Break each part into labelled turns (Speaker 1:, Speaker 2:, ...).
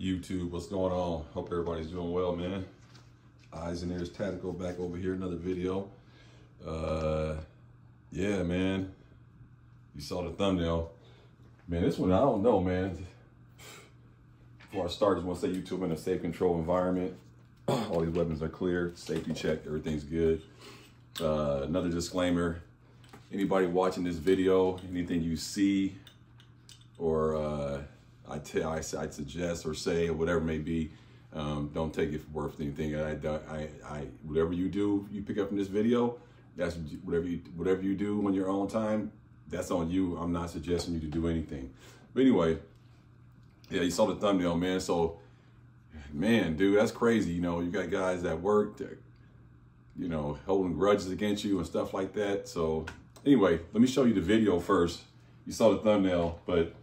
Speaker 1: YouTube, what's going on? Hope everybody's doing well, man. Eyes and Ears Tactical back over here, another video. Yeah, man, you saw the thumbnail. Man, this one, I don't know, man. Before I start, I just want to say YouTube in a safe control environment. All these weapons are clear, safety checked, everything's good. Another disclaimer, anybody watching this video, anything you see or I suggest or say or whatever it may be, don't take it for worth anything. Whatever you do, you pick up from this video, that's whatever you do on your own time, that's on you. I'm not suggesting you to do anything. But anyway, yeah, you saw the thumbnail, man. So, man, dude, that's crazy. You know, you got guys that work, that, you know, holding grudges against you and stuff like that. So anyway, let me show you the video first. You saw the thumbnail, but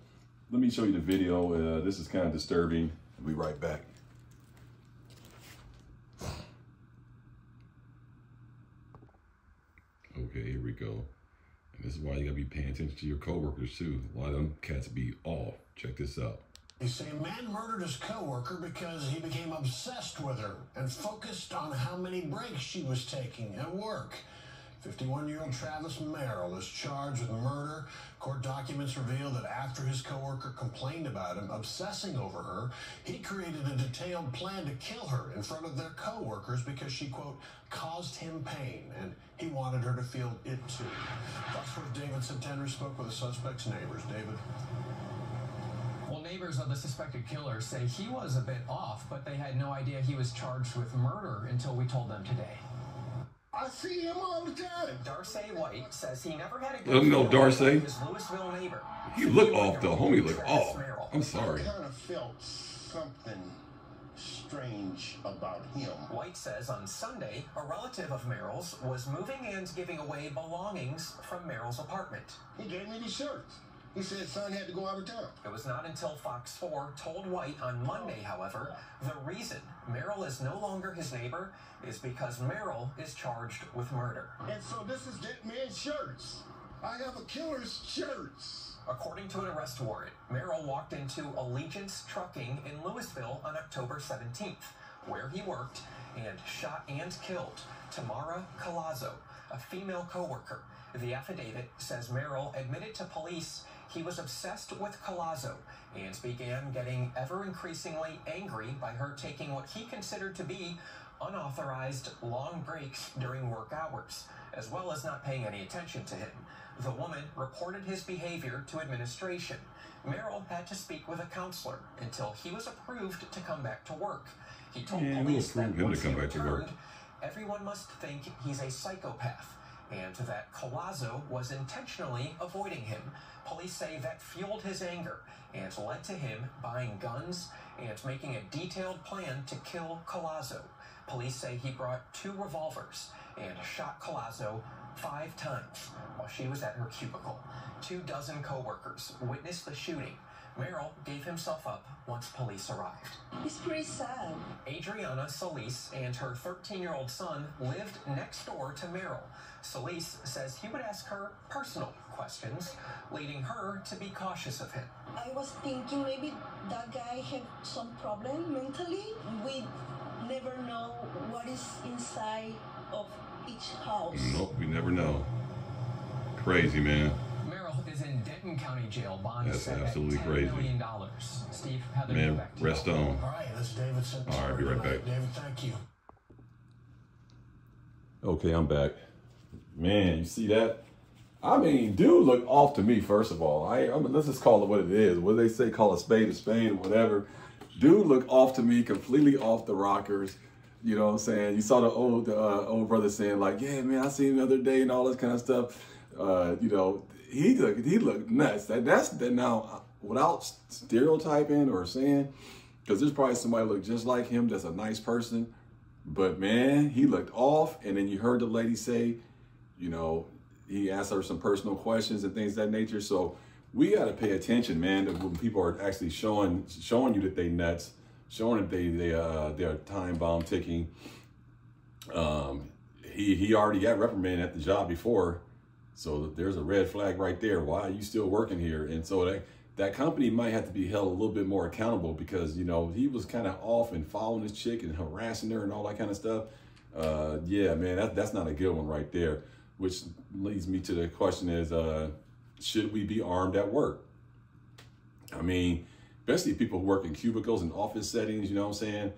Speaker 1: let me show you the video. This is kind of disturbing. I'll be right back. Okay, here we go. And this is why you gotta be paying attention to your coworkers too. A lot of them cats be off. Check this out.
Speaker 2: You see, a man murdered his coworker because he became obsessed with her and focused on how many breaks she was taking at work. 51-year-old Travis Merrill is charged with murder. Court documents reveal that after his coworker complained about him obsessing over her, he created a detailed plan to kill her in front of their coworkers because she, quote, caused him pain, and he wanted her to feel it too. Foxworth David Centenary spoke with the suspect's neighbors. David.
Speaker 3: Well, neighbors of the suspected killer say he was a bit off, but they had no idea he was charged with murder until we told them today.
Speaker 2: I see him all the time.
Speaker 3: Darcy White says he never had a good
Speaker 1: no, Darcy.
Speaker 3: His Louisville neighbor.
Speaker 1: You look off though, homie. Look off. I'm sorry.
Speaker 2: I kind of felt something strange about him.
Speaker 3: White says on Sunday, a relative of Merrill's was moving and giving away belongings from Merrill's apartment.
Speaker 2: He gave me these shirts. He said son had to go out of town.
Speaker 3: It was not until Fox 4 told White on Monday, however, the reason Merrill is no longer his neighbor is because Merrill is charged with murder.
Speaker 2: And so this is that man's shirts. I have a killer's shirts.
Speaker 3: According to an arrest warrant, Merrill walked into Allegiance Trucking in Louisville on October 17th, where he worked, and shot and killed Tamara Colazzo, a female coworker. The affidavit says Merrill admitted to police he was obsessed with Colazzo and began getting ever increasingly angry by her taking what he considered to be unauthorized long breaks during work hours, as well as not paying any attention to him. The woman reported his behavior to administration. Merrill had to speak with a counselor until he was approved to come back to work. He told police that once he returned, everyone must think he's a psychopath, and that Colazzo was intentionally avoiding him. Police say that fueled his anger and led to him buying guns and making a detailed plan to kill Colazzo. Police say he brought 2 revolvers and shot Colazzo 5 times while she was at her cubicle. 24 co-workers witnessed the shooting. Merrill gave himself up once police arrived.
Speaker 4: It's pretty sad.
Speaker 3: Adriana Solis and her 13-year-old son lived next door to Merrill. Solis says he would ask her personal questions, leading her to be cautious of him.
Speaker 4: I was thinking maybe that guy had some problem mentally. We never know what is inside of each house.
Speaker 1: Nope, we never know. Crazy, man.
Speaker 3: Merrill is in Denton County Jail. Bond
Speaker 1: That's
Speaker 3: set
Speaker 1: absolutely
Speaker 3: at $10
Speaker 1: crazy.
Speaker 3: million. Steve, how
Speaker 1: Man, rest on.
Speaker 2: All right, this is David Centenary.
Speaker 1: All right, be right back.
Speaker 2: David, thank you.
Speaker 1: Okay, I'm back. Man, you see that? I mean, dude look off to me, first of all. I mean, let's just call it what it is. What do they say? Call a spade or whatever. Dude look off to me, completely off the rockers. You know what I'm saying? You saw the old brother saying like, yeah, man, I seen him the other day and all this kind of stuff. You know, he looked nuts. That's now, without stereotyping or saying, because there's probably somebody look just like him that's a nice person. But man, he looked off. And then you heard the lady say, you know, he asked her some personal questions and things of that nature. So we got to pay attention, man, to when people are actually showing you that they nuts, showing that they're time bomb ticking. He already got reprimanded at the job before, so there's a red flag right there. Why are you still working here? And so that company might have to be held a little bit more accountable, because, you know, he was kind of off and following this chick and harassing her and all that kind of stuff. Yeah, man, that's not a good one right there, which leads me to the question is, should we be armed at work? I mean, especially people who work in cubicles and office settings, you know what I'm saying?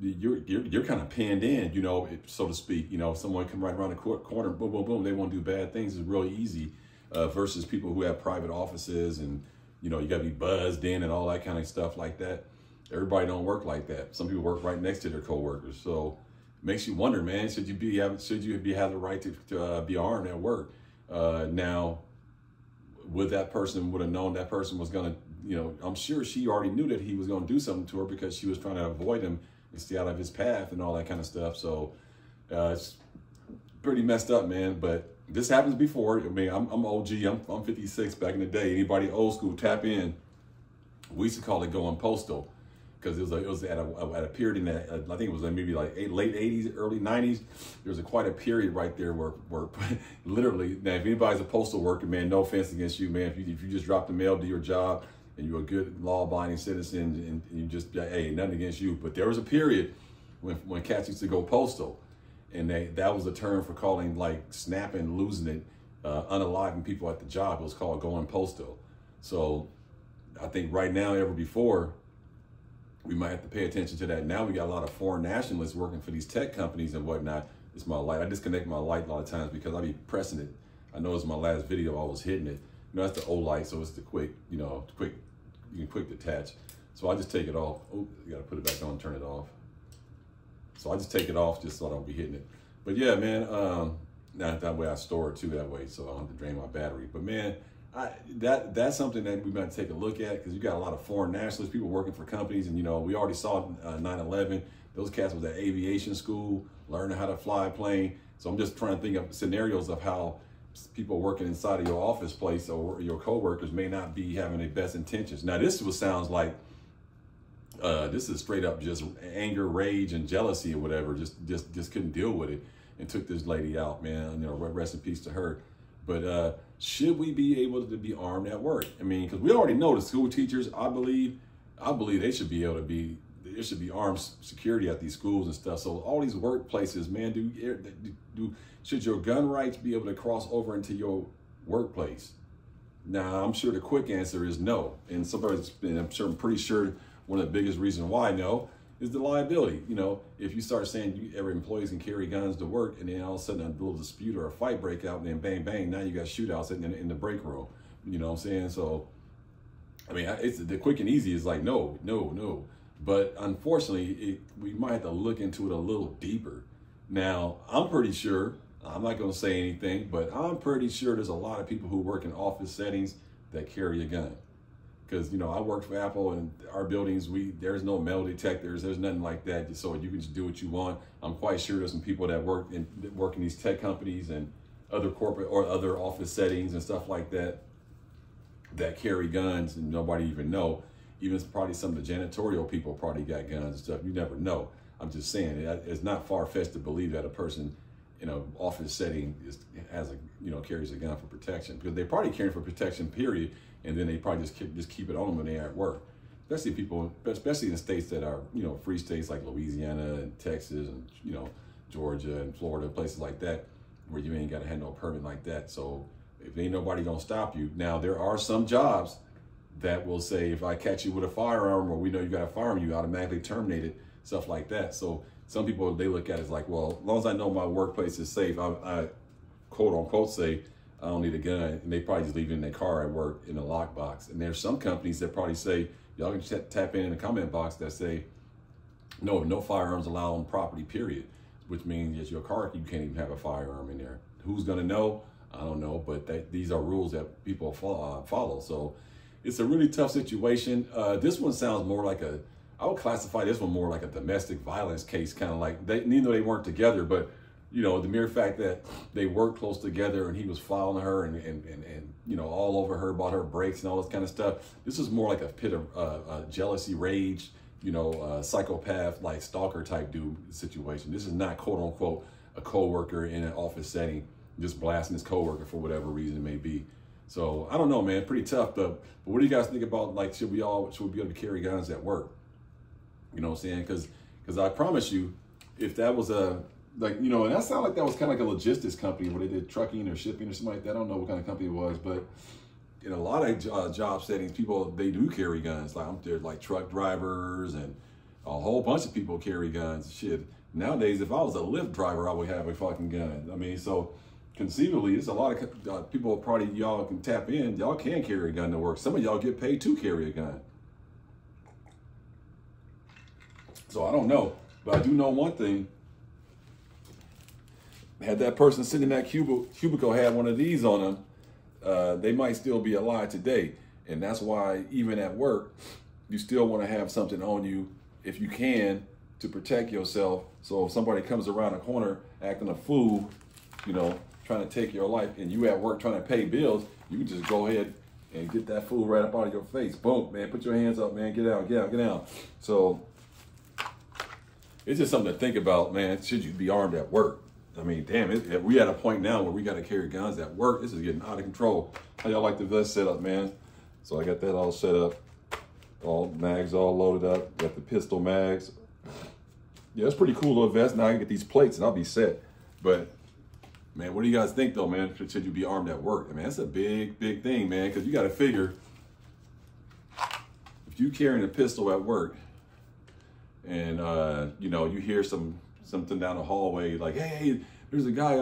Speaker 1: You're kind of pinned in, you know, so to speak. You know, if someone come right around the corner, boom, boom, boom, they want to do bad things. It's really easy versus people who have private offices and, you know, you got to be buzzed in and all that kind of stuff like that. Everybody don't work like that. Some people work right next to their coworkers. So it makes you wonder, man, should you have the right to be armed at work? Now, would have known that person was going to, you know, I'm sure she already knew that he was going to do something to her because she was trying to avoid him and stay out of his path and all that kind of stuff. So it's pretty messed up, man. But this happens before. I mean, I'm OG. I'm 56 back in the day. Anybody old school, tap in. We used to call it going postal, because it was at a period in that, I think it was maybe like late 80s, early 90s. There was quite a period right there where literally, now if anybody's a postal worker, man, no offense against you, man. If you just drop the mail, do your job, and you're a good law-abiding citizen, and you just, hey, nothing against you. But there was a period when cats used to go postal, and that was a term for calling, like, snapping, losing it, unaliving people at the job. It was called going postal. So I think right now, ever before, we might have to pay attention to that. Now we got a lot of foreign nationalists working for these tech companies and whatnot. It's my light. I disconnect my light a lot of times because I be pressing it. I noticed my last video I was hitting it. You know, that's the old light, so it's the quick, you know, you can quick detach. So I just take it off. Oh, you gotta put it back on, turn it off. So I just take it off just so I don't be hitting it. But yeah, man, now that way I store it too that way, so I don't have to drain my battery. But man, that's something that we might take a look at, because you got a lot of foreign nationalists, people working for companies, and, you know, we already saw 9/11. Those cats was at aviation school, learning how to fly a plane. So I'm just trying to think of scenarios of how people working inside of your office place or your coworkers may not be having their best intentions. Now, this sounds like this is straight up just anger, rage, and jealousy or whatever. Just couldn't deal with it and took this lady out, man. You know, rest in peace to her. But should we be able to be armed at work? I mean, because we already know the school teachers, I believe they should be able to be, there should be armed security at these schools and stuff. So all these workplaces, man, should your gun rights be able to cross over into your workplace? Now, I'm sure the quick answer is no. And I'm pretty sure one of the biggest reasons why no is the liability. You know, if you start saying every employee can carry guns to work, and then all of a sudden a little dispute or a fight break out, and then bang, bang, now you got shootouts in the break room. You know what I'm saying? So, I mean, it's the quick and easy is like, no. But unfortunately, we might have to look into it a little deeper. Now, I'm pretty sure, I'm not going to say anything, but I'm pretty sure there's a lot of people who work in office settings that carry a gun. Because, you know, I work for Apple, and our buildings, there's no metal detectors, there's nothing like that, so you can just do what you want. I'm quite sure there's some people that work in these tech companies and other corporate or other office settings and stuff like that carry guns and nobody even know. Even probably some of the janitorial people probably got guns and stuff. You never know. I'm just saying, it's not far-fetched to believe that a person in an office setting carries a gun for protection, because they're probably carrying for protection, period. And then they probably just keep it on them when they're at work. Especially in states that are, you know, free states like Louisiana and Texas and, you know, Georgia and Florida, places like that, where you ain't got to have no permit like that. So if ain't nobody gonna stop you. Now, there are some jobs that will say, if I catch you with a firearm, or we know you got a firearm, you automatically terminate it, stuff like that. So some people, they look at it as like, well, as long as I know my workplace is safe, I quote unquote say, I don't need a gun, and they probably just leave it in their car at work in a lockbox. And there's some companies that probably say, y'all can tap in the comment box that say, no firearms allowed on property, period. Which means that your car, you can't even have a firearm in there. Who's gonna know? I don't know, but these are rules that people follow. So it's a really tough situation. This one sounds more like I would classify this one more like a domestic violence case, kind of like, even though they weren't together, but you know, the mere fact that they worked close together and he was following her and you know, all over her about her breaks and all this kind of stuff. This is more like a pit of jealousy, rage, you know, psychopath, like stalker type dude situation. This is not, quote unquote, a coworker in an office setting just blasting his coworker for whatever reason it may be. So I don't know, man, pretty tough. But what do you guys think about, like, should we be able to carry guns at work? You know what I'm saying? Because I promise you, if that was a, like, you know, and that sounded like that was kind of like a logistics company where they did trucking or shipping or something like that. I don't know what kind of company it was, but in a lot of job settings, people, they do carry guns. Like, there's like truck drivers and a whole bunch of people carry guns. Shit. Nowadays, if I was a Lyft driver, I would have a fucking gun. I mean, so conceivably, there's a lot of people probably y'all can tap in. Y'all can carry a gun to work. Some of y'all get paid to carry a gun. So I don't know, but I do know one thing. Had that person sitting in that cubicle had one of these on them, they might still be alive today. And that's why even at work, you still want to have something on you, if you can, to protect yourself. So if somebody comes around the corner acting a fool, you know, trying to take your life, and you at work trying to pay bills, you can just go ahead and get that fool right up out of your face. Boom, man, put your hands up, man, get out, get out, get out. So it's just something to think about, man. Should you be armed at work? I mean, damn, we at a point now where we got to carry guns at work. This is getting out of control. How y'all like the vest set up, man? So I got that all set up. All mags all loaded up. Got the pistol mags. Yeah, it's pretty cool little vest. Now I can get these plates and I'll be set. But, man, what do you guys think, though, man? Should you be armed at work? I mean, that's a big, big thing, man, because you got to figure, if you carrying a pistol at work and, you know, you hear something down the hallway, like, hey, there's a guy,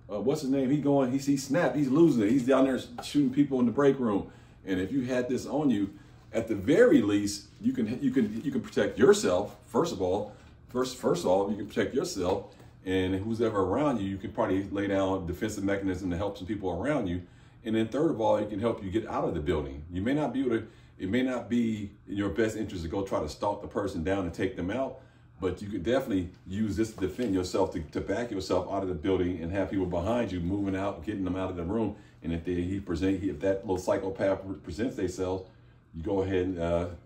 Speaker 1: what's his name? He snapped, he's losing it. He's down there shooting people in the break room. And if you had this on you, at the very least, you can protect yourself. First of all, you can protect yourself, and who's ever around you, you can probably lay down a defensive mechanism to help some people around you. And then third of all, it can help you get out of the building. You may not be able to, it may not be in your best interest to go try to stalk the person down and take them out, but you could definitely use this to defend yourself, to back yourself out of the building and have people behind you moving out, getting them out of the room. And if if that little psychopath presents themselves, you go ahead and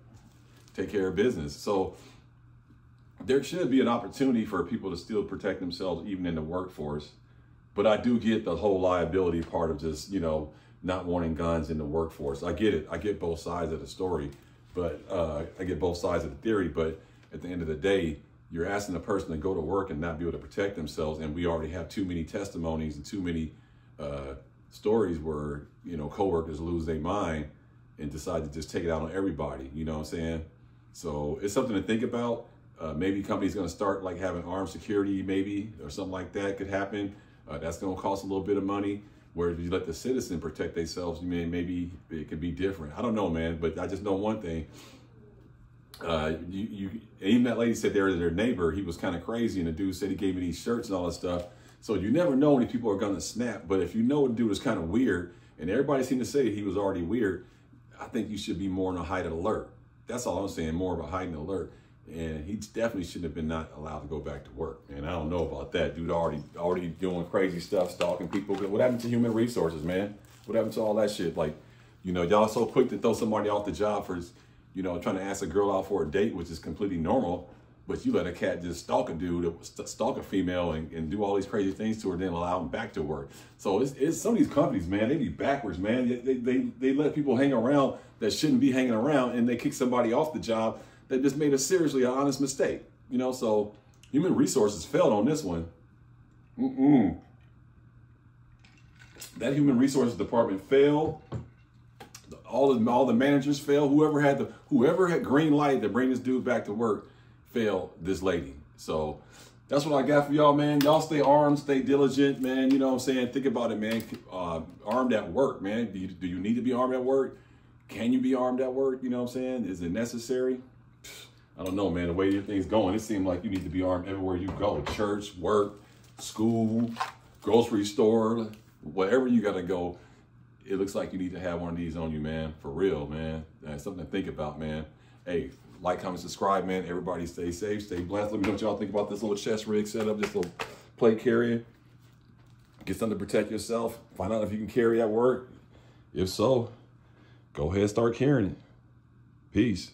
Speaker 1: take care of business. So there should be an opportunity for people to still protect themselves even in the workforce. But I do get the whole liability part of just, you know, not wanting guns in the workforce. I get it. I get both sides of the story, but I get both sides of the theory. But at the end of the day, you're asking a person to go to work and not be able to protect themselves. And we already have too many testimonies and too many stories where, you know, coworkers lose their mind and decide to just take it out on everybody. You know what I'm saying? So it's something to think about. Maybe companies going to start like having armed security, maybe, or something like that could happen. That's going to cost a little bit of money. Where if you let the citizen protect themselves, maybe it could be different. I don't know, man, but I just know one thing. Even that lady said they were their neighbor. He was kind of crazy, and the dude said he gave me these shirts and all that stuff. So you never know when people are going to snap. But if you know the dude is kind of weird, and everybody seemed to say he was already weird, I think you should be more on a heightened alert. That's all I'm saying, more of a heightened alert. And he definitely shouldn't have been not allowed to go back to work. And I don't know about that. Dude already doing crazy stuff, stalking people. What happened to human resources, man? What happened to all that shit? Like, you know, y'all so quick to throw somebody off the job for, you know, trying to ask a girl out for a date, which is completely normal. But you let a cat just stalk a dude, stalk a female, and do all these crazy things to her, then allow them back to work. So it's some of these companies, man, they be backwards, man. They let people hang around that shouldn't be hanging around, and they kick somebody off the job that just made a seriously honest mistake. You know, so human resources failed on this one. That human resources department failed. All the managers failed. Whoever had green light to bring this dude back to work failed this lady. So that's what I got for y'all, man. Y'all stay armed, stay diligent, man. You know what I'm saying? Think about it, man. Armed at work, man. Do you need to be armed at work? Can you be armed at work? You know what I'm saying? Is it necessary? I don't know, man. The way things going, it seems like you need to be armed everywhere you go. Church, work, school, grocery store, wherever you got to go. It looks like you need to have one of these on you, man. For real, man. That's something to think about, man. Hey, like, comment, subscribe, man. Everybody stay safe, stay blessed. Let me know what y'all think about this little chest rig setup, this little plate carrier. Get something to protect yourself. Find out if you can carry at work. If so, go ahead and start carrying it. Peace.